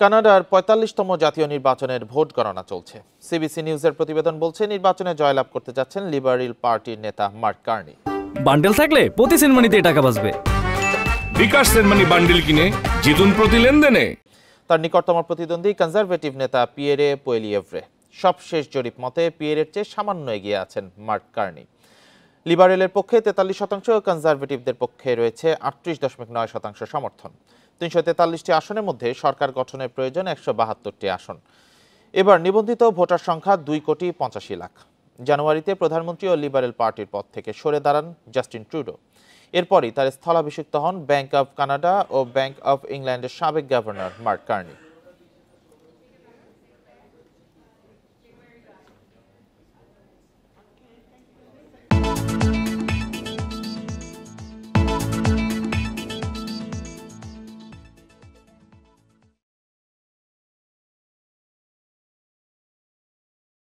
কানাডার ৪৫তম জাতীয় নির্বাচনের ভোট গণনা চলছে। সিবিসি নিউজের প্রতিবেদন বলছে নির্বাচনে জয়লাভ করতে যাচ্ছেন লিবারেল পার্টির নেতা মার্ক কার্নি। বান্ডেল থাকলে প্রতি সেনমানিতে টাকা বাঁচবে। বিকাশ সেনমানি বান্ডেল কিনে জিতুন প্রতি লেনদেনে। তার নিকটতম প্রতিদ্বন্দ্বী কনজারভেটিভ নেতা পিয়েরে পোয়েলিয়েভ্রে। সবশেষ জরিপ মতে পিয়েরের চেয়ে সামান্য এগিয়ে আছেন মার্ক কার্নি। লিবারেলের পক্ষে ৪৩% ও কনজারভেটিভদের পক্ষে রয়েছে ৩৮.৯% সমর্থন। ৩৪৩টি আসনের মধ্যে সরকার গঠনের প্রয়োজন ১৭২টি আসন। এবার নিবন্ধিত ভোটার সংখ্যা ২,৮৫,০০,০০০। জানুয়ারিতে প্রধানমন্ত্রী ও লিবারেল পার্টির পদ থেকে সরে দাঁড়ান জাস্টিন ট্রুডো। এরপরই তার স্থলাভিষিক্ত হন ব্যাংক অব কানাডা ও ব্যাংক অব ইংল্যান্ডের সাবেক গভর্নর মার্ক কার্নি।